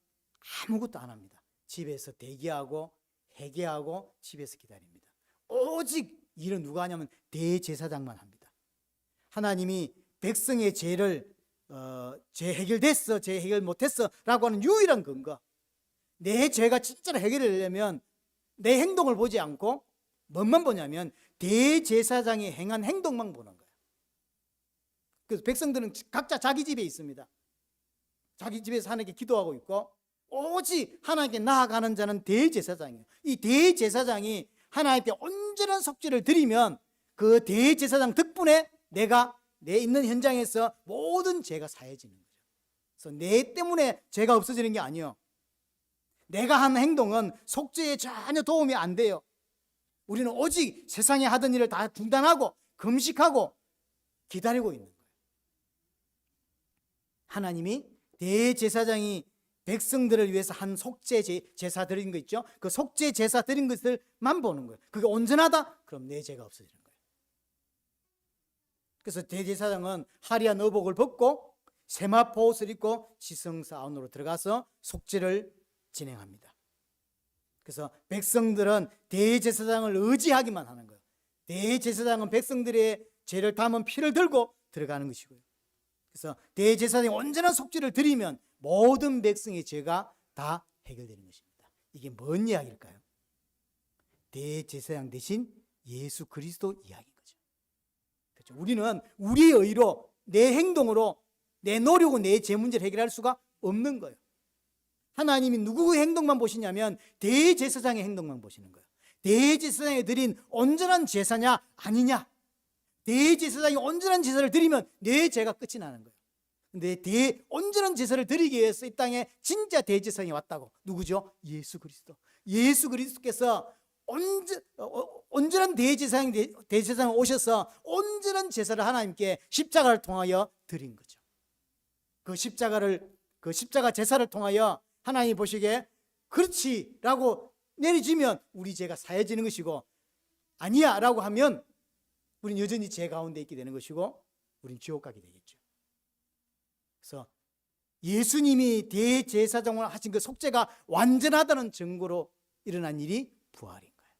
아무것도 안 합니다. 집에서 대기하고 회개하고 집에서 기다립니다. 오직 일은 누가 하냐면 대제사장만 합니다. 하나님이 백성의 죄를 죄 해결됐어, 죄 해결 못했어 라고 하는 유일한 근거, 내 죄가 진짜로 해결되려면 내 행동을 보지 않고 뭐만 보냐면 대제사장이 행한 행동만 보는 거예요. 그래서 백성들은 각자 자기 집에 있습니다. 자기 집에서 하나님께 기도하고 있고 오직 하나님께 나아가는 자는 대제사장이에요. 이 대제사장이 하나님께 온전한 속죄를 드리면 그 대제사장 덕분에 내가 내 있는 현장에서 모든 죄가 사해지는 거죠. 그래서 내 때문에 죄가 없어지는 게 아니에요. 내가 한 행동은 속죄에 전혀 도움이 안 돼요. 우리는 오직 세상에 하던 일을 다 중단하고 금식하고 기다리고 있는 거예요. 하나님이 대제사장이 백성들을 위해서 한 속죄 제사 드린 거 있죠? 그 속죄 제사 드린 것을만 보는 거예요. 그게 온전하다? 그럼 내 죄가 없어지는 거예요. 그래서 대제사장은 화려한 의복을 벗고 세마포 옷을 입고 지성사 안으로 들어가서 속죄를 진행합니다. 그래서 백성들은 대제사장을 의지하기만 하는 거예요. 대제사장은 백성들의 죄를 담은 피를 들고 들어가는 것이고요. 그래서 대제사장이 온전한 속죄를 드리면 모든 백성의 죄가 다 해결되는 것입니다. 이게 뭔 이야기일까요? 대제사장 대신 예수 그리스도 이야기인 거죠. 그렇죠? 우리는 우리의 의로, 내 행동으로, 내 노력으로 내 죄 문제를 해결할 수가 없는 거예요. 하나님이 누구의 행동만 보시냐면 대제사장의 행동만 보시는 거예요. 대제사장이 드린 온전한 제사냐 아니냐. 대제사장이 온전한 제사를 드리면 내 죄가 끝이 나는 거예요. 근데 온전한 제사를 드리기 위해서 이 땅에 진짜 대제사장이 왔다고. 누구죠? 예수 그리스도. 예수 그리스도께서 온전한 대제사장이 오셔서 온전한 제사를 하나님께 십자가를 통하여 드린 거죠. 그 십자가 제사를 통하여 하나님이 보시기에 그렇지 라고 내려지면 우리 죄가 사해지는 것이고, 아니야 라고 하면 우리는 여전히 죄 가운데 있게 되는 것이고 우리는 지옥 가게 되겠죠. 그래서 예수님이 대제사장을 하신 그 속죄가 완전하다는 증거로 일어난 일이 부활인 거예요.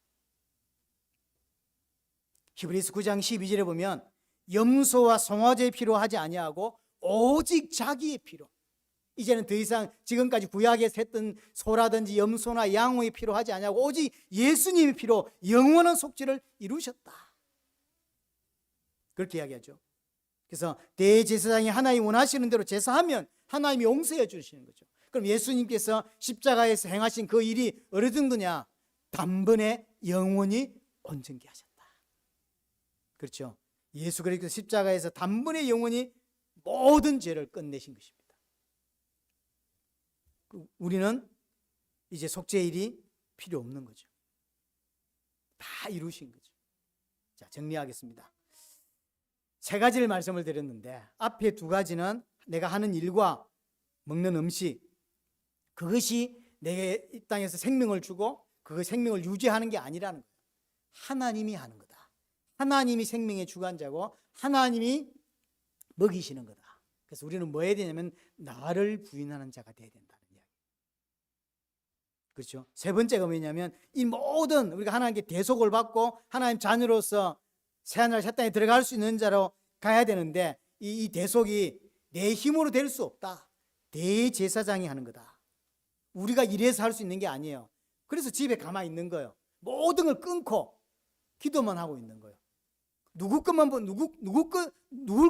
히브리서 9장 12절에 보면 염소와 송아지의 피로 하지 아니하고 오직 자기의 피로, 이제는 더 이상 지금까지 구약에서 했던 소라든지 염소나 양의 피로 하지 아니하고 오직 예수님의 피로 영원한 속죄를 이루셨다, 그렇게 이야기하죠. 그래서 대제사장이 하나님이 원하시는 대로 제사하면 하나님이 용서해 주시는 거죠. 그럼 예수님께서 십자가에서 행하신 그 일이 어느 정도냐? 단번에 영원히 온전케 하셨다. 그렇죠. 예수 그리스도 십자가에서 단번에 영원히 모든 죄를 끝내신 것입니다. 우리는 이제 속죄일이 필요 없는 거죠. 다 이루신 거죠. 자, 정리하겠습니다. 세 가지를 말씀을 드렸는데 앞에 두 가지는 내가 하는 일과 먹는 음식, 그것이 내게 이 땅에서 생명을 주고 그 생명을 유지하는 게 아니라는 거예요. 하나님이 하는 거다. 하나님이 생명의 주관자고 하나님이 먹이시는 거다. 그래서 우리는 뭐 해야 되냐면 나를 부인하는 자가 돼야 된다는 이야기. 그렇죠? 세 번째가 뭐냐면 이 모든 우리가 하나님께 대속을 받고 하나님 자녀로서 새하늘 새 땅에 들어갈 수 있는 자로 가야 되는데 이 대속이 내 힘으로 될 수 없다. 대제사장이 하는 거다. 우리가 이래서 할 수 있는 게 아니에요. 그래서 집에 가만히 있는 거예요. 모든 걸 끊고 기도만 하고 있는 거예요. 누구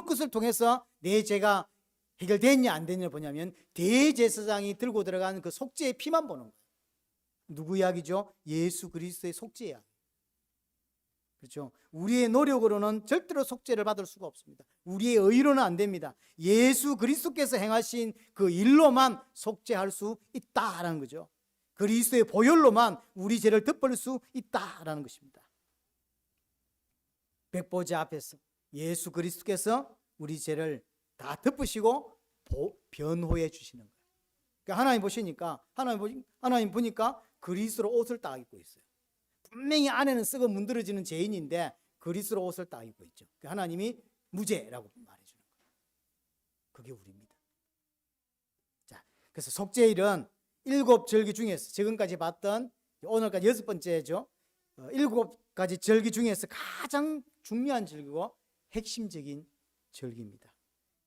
것을 통해서 내 죄가 해결됐냐 안 됐냐 보냐면 대제사장이 들고 들어가는 그 속죄의 피만 보는 거예요. 누구 이야기죠? 예수 그리스도의 속죄 이야기. 그렇죠? 우리의 노력으로는 절대로 속죄를 받을 수가 없습니다. 우리의 의로는 안 됩니다. 예수 그리스도께서 행하신 그 일로만 속죄할 수 있다라는 거죠. 그리스도의 보혈로만 우리 죄를 덮을 수 있다라는 것입니다. 백보자 앞에서 예수 그리스도께서 우리 죄를 다 덮으시고 변호해 주시는 거예요. 그러니까 하나님 보시니까 하나님 보니까 그리스도로 옷을 딱 입고 있어요. 분명히 안에는 썩어 문드러지는 죄인인데 그리스도로 옷을 딱 입고 있죠. 그러니까 하나님이 무죄라고 말해주는 거예요. 그게 우리입니다. 자, 그래서 속죄일은 7절기 중에서 지금까지 봤던 오늘까지 6번째죠. 7가지 절기 중에서 가장 중요한 절기고 핵심적인 절기입니다.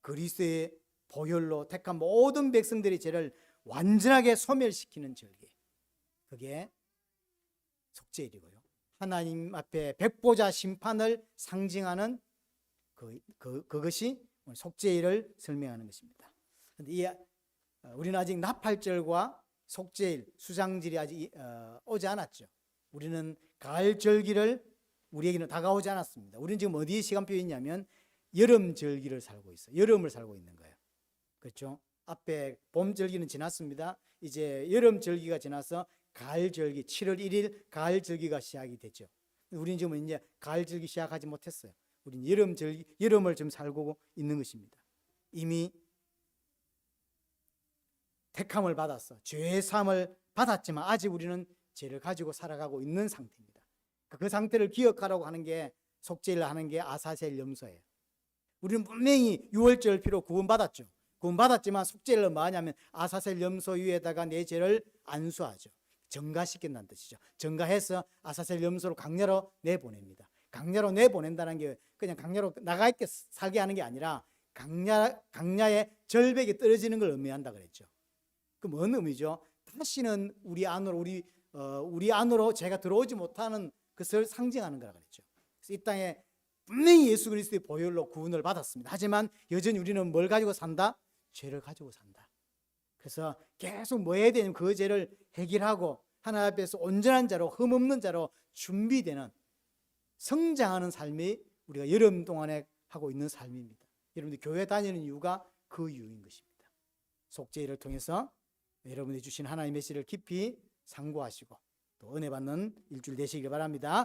그리스도의 보혈로 택한 모든 백성들의 죄를 완전하게 소멸시키는 절기. 그게 속죄일이고요. 하나님 앞에 백보자 심판을 상징하는 그것이 속죄일을 설명하는 것입니다. 그런데 우리는 아직 나팔절과 속죄일, 수장질이 아직 오지 않았죠. 우리는 가을절기를 우리에게는 다가오지 않았습니다. 우리는 지금 어디에 시간표에 있냐면 여름절기를 살고 있어요. 여름을 살고 있는 거예요. 그렇죠? 앞에 봄절기는 지났습니다. 이제 여름절기가 지나서 가을절기, 7월 1일 가을절기가 시작이 됐죠. 우리는 지금 이제 가을절기 시작하지 못했어요. 우리는 여름을 좀 살고 있는 것입니다. 이미 택함을 받았어. 죄의 사함을 받았지만 아직 우리는 죄를 가지고 살아가고 있는 상태입니다. 그 상태를 기억하라고 하는 게 속죄를 하는 게 아사셀 염소예요. 우리는 분명히 유월절피로 구원받았죠. 구원받았지만 속죄를 뭐 하냐면 아사셀 염소 위에다가 내 죄를 안수하죠. 정가시킨다는 뜻이죠. 정가해서 아사셀 염소로 강야로 내보냅니다. 강야로 내보낸다는 게 그냥 강야로 나가 있게 살게 하는 게 아니라 강야의 절벽이 떨어지는 걸 의미한다 그랬죠. 그 뭔 의미죠? 다시는 우리 안으로 죄가 들어오지 못하는 것을 상징하는 거라 그랬죠. 그래서 이 땅에 분명히 예수 그리스도의 보혈로 구원을 받았습니다. 하지만 여전히 우리는 뭘 가지고 산다? 죄를 가지고 산다. 그래서 계속 뭐 해야 되냐면 그 죄를 해결하고 하나님 앞에서 온전한 자로 흠없는 자로 준비되는 성장하는 삶이 우리가 여름 동안에 하고 있는 삶입니다. 여러분들 교회 다니는 이유가 그 이유인 것입니다. 속죄일을 통해서 여러분이 주신 하나님의 메시지를 깊이 상고하시고 또 은혜 받는 일주일 되시길 바랍니다.